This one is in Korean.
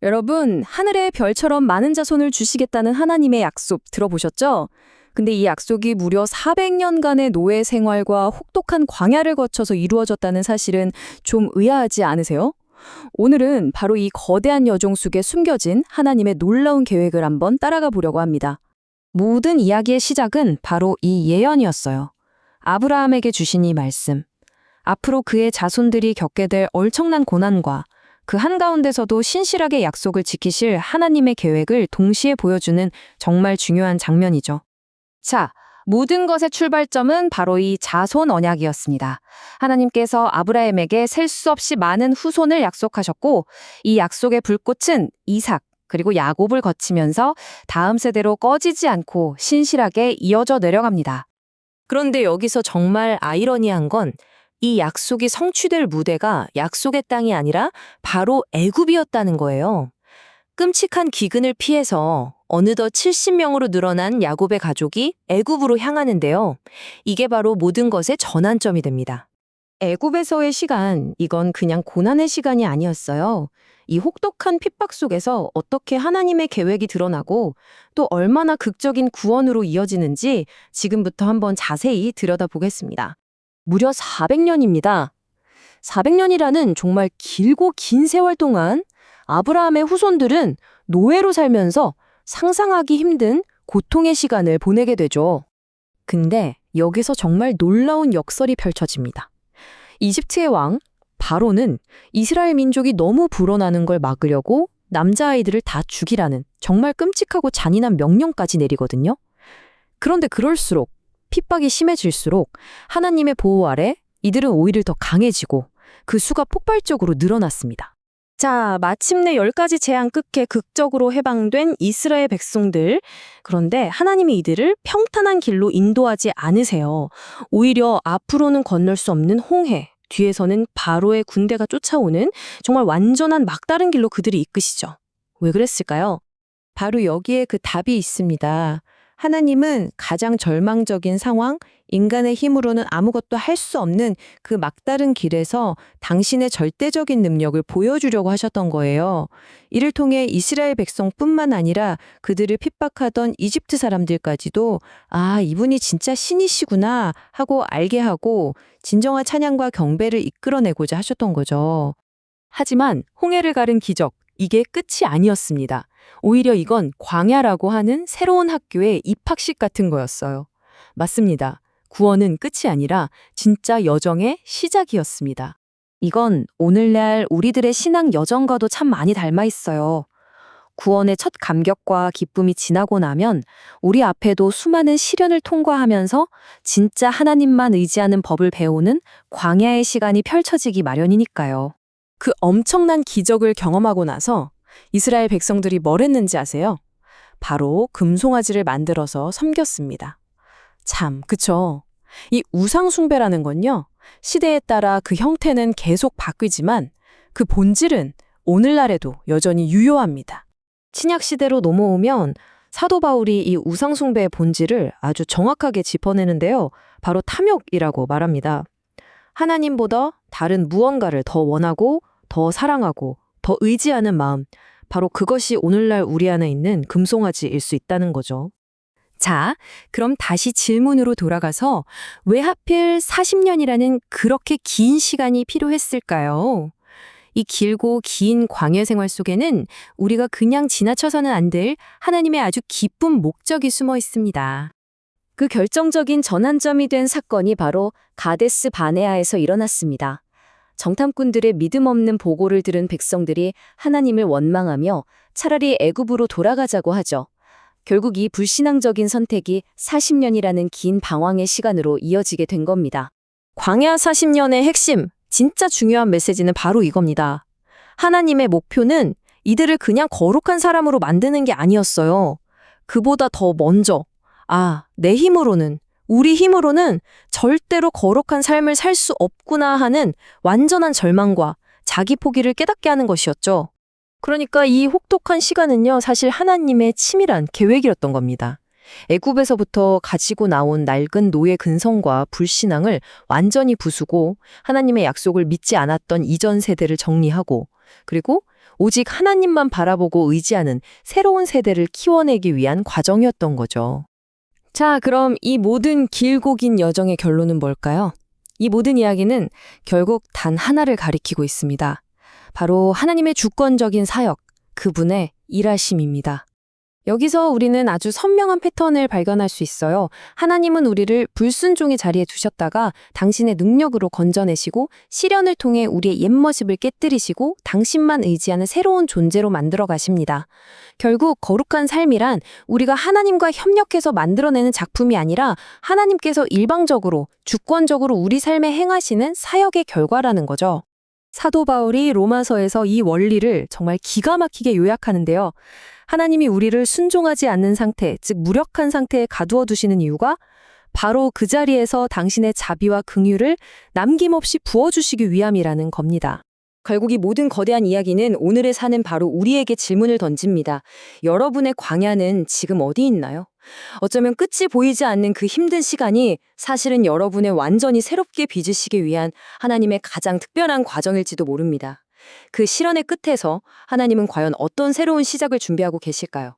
여러분, 하늘의 별처럼 많은 자손을 주시겠다는 하나님의 약속 들어보셨죠? 근데 이 약속이 무려 400년간의 노예 생활과 혹독한 광야를 거쳐서 이루어졌다는 사실은 좀 의아하지 않으세요? 오늘은 바로 이 거대한 여정 속에 숨겨진 하나님의 놀라운 계획을 한번 따라가 보려고 합니다. 모든 이야기의 시작은 바로 이 예언이었어요. 아브라함에게 주신 이 말씀. 앞으로 그의 자손들이 겪게 될 얼청난 고난과 그 한가운데서도 신실하게 약속을 지키실 하나님의 계획을 동시에 보여주는 정말 중요한 장면이죠. 자, 모든 것의 출발점은 바로 이 자손 언약이었습니다. 하나님께서 아브라함에게 셀 수 없이 많은 후손을 약속하셨고, 이 약속의 불꽃은 이삭, 그리고 야곱을 거치면서 다음 세대로 꺼지지 않고 신실하게 이어져 내려갑니다. 그런데 여기서 정말 아이러니한 건 이 약속이 성취될 무대가 약속의 땅이 아니라 바로 애굽이었다는 거예요. 끔찍한 기근을 피해서 어느덧 70명으로 늘어난 야곱의 가족이 애굽으로 향하는데요. 이게 바로 모든 것의 전환점이 됩니다. 애굽에서의 시간, 이건 그냥 고난의 시간이 아니었어요. 이 혹독한 핍박 속에서 어떻게 하나님의 계획이 드러나고 또 얼마나 극적인 구원으로 이어지는지 지금부터 한번 자세히 들여다보겠습니다. 무려 400년입니다. 400년이라는 정말 길고 긴 세월 동안 아브라함의 후손들은 노예로 살면서 상상하기 힘든 고통의 시간을 보내게 되죠. 근데 여기서 정말 놀라운 역설이 펼쳐집니다. 이집트의 왕 바로는 이스라엘 민족이 너무 불어나는 걸 막으려고 남자아이들을 다 죽이라는 정말 끔찍하고 잔인한 명령까지 내리거든요. 그런데 그럴수록 핍박이 심해질수록 하나님의 보호 아래 이들은 오히려 더 강해지고 그 수가 폭발적으로 늘어났습니다. 자, 마침내 10가지 재앙 끝에 극적으로 해방된 이스라엘 백성들. 그런데 하나님이 이들을 평탄한 길로 인도하지 않으세요. 오히려 앞으로는 건널 수 없는 홍해, 뒤에서는 바로의 군대가 쫓아오는 정말 완전한 막다른 길로 그들이 이끄시죠. 왜 그랬을까요? 바로 여기에 그 답이 있습니다. 하나님은 가장 절망적인 상황, 인간의 힘으로는 아무것도 할 수 없는 그 막다른 길에서 당신의 절대적인 능력을 보여주려고 하셨던 거예요. 이를 통해 이스라엘 백성뿐만 아니라 그들을 핍박하던 이집트 사람들까지도 아, 이분이 진짜 신이시구나 하고 알게 하고 진정한 찬양과 경배를 이끌어내고자 하셨던 거죠. 하지만 홍해를 가른 기적, 이게 끝이 아니었습니다. 오히려 이건 광야라고 하는 새로운 학교의 입학식 같은 거였어요. 맞습니다. 구원은 끝이 아니라 진짜 여정의 시작이었습니다. 이건 오늘날 우리들의 신앙 여정과도 참 많이 닮아 있어요. 구원의 첫 감격과 기쁨이 지나고 나면 우리 앞에도 수많은 시련을 통과하면서 진짜 하나님만 의지하는 법을 배우는 광야의 시간이 펼쳐지기 마련이니까요. 그 엄청난 기적을 경험하고 나서 이스라엘 백성들이 뭘 했는지 아세요? 바로 금송아지를 만들어서 섬겼습니다. 참, 그쵸? 이 우상숭배라는 건요, 시대에 따라 그 형태는 계속 바뀌지만 그 본질은 오늘날에도 여전히 유효합니다. 신약시대로 넘어오면 사도 바울이 이 우상숭배의 본질을 아주 정확하게 짚어내는데요. 바로 탐욕이라고 말합니다. 하나님보다 다른 무언가를 더 원하고, 더 사랑하고, 더 의지하는 마음, 바로 그것이 오늘날 우리 안에 있는 금송아지일 수 있다는 거죠. 자, 그럼 다시 질문으로 돌아가서 왜 하필 40년이라는 그렇게 긴 시간이 필요했을까요? 이 길고 긴 광야 생활 속에는 우리가 그냥 지나쳐서는 안 될 하나님의 아주 깊은 목적이 숨어 있습니다. 그 결정적인 전환점이 된 사건이 바로 가데스 바네아에서 일어났습니다. 정탐꾼들의 믿음 없는 보고를 들은 백성들이 하나님을 원망하며 차라리 애굽으로 돌아가자고 하죠. 결국 이 불신앙적인 선택이 40년이라는 긴 방황의 시간으로 이어지게 된 겁니다. 광야 40년의 핵심, 진짜 중요한 메시지는 바로 이겁니다. 하나님의 목표는 이들을 그냥 거룩한 사람으로 만드는 게 아니었어요. 그보다 더 먼저, 내 힘으로는, 우리 힘으로는 절대로 거룩한 삶을 살 수 없구나 하는 완전한 절망과 자기 포기를 깨닫게 하는 것이었죠. 그러니까 이 혹독한 시간은요, 사실 하나님의 치밀한 계획이었던 겁니다. 애굽에서부터 가지고 나온 낡은 노예 근성과 불신앙을 완전히 부수고 하나님의 약속을 믿지 않았던 이전 세대를 정리하고 그리고 오직 하나님만 바라보고 의지하는 새로운 세대를 키워내기 위한 과정이었던 거죠. 자, 그럼 이 모든 길고 긴 여정의 결론은 뭘까요? 이 모든 이야기는 결국 단 하나를 가리키고 있습니다. 바로 하나님의 주권적인 사역, 그분의 일하심입니다. 여기서 우리는 아주 선명한 패턴을 발견할 수 있어요. 하나님은 우리를 불순종의 자리에 두셨다가 당신의 능력으로 건져내시고 시련을 통해 우리의 옛모습을 깨뜨리시고 당신만 의지하는 새로운 존재로 만들어 가십니다. 결국 거룩한 삶이란 우리가 하나님과 협력해서 만들어내는 작품이 아니라 하나님께서 일방적으로, 주권적으로 우리 삶에 행하시는 사역의 결과라는 거죠. 사도 바울이 로마서에서 이 원리를 정말 기가 막히게 요약하는데요. 하나님이 우리를 순종하지 않는 상태, 즉 무력한 상태에 가두어 두시는 이유가 바로 그 자리에서 당신의 자비와 긍휼을 남김없이 부어주시기 위함이라는 겁니다. 결국 이 모든 거대한 이야기는 오늘의 사는 바로 우리에게 질문을 던집니다. 여러분의 광야는 지금 어디 있나요? 어쩌면 끝이 보이지 않는 그 힘든 시간이 사실은 여러분의 완전히 새롭게 빚으시기 위한 하나님의 가장 특별한 과정일지도 모릅니다. 그 시련의 끝에서 하나님은 과연 어떤 새로운 시작을 준비하고 계실까요?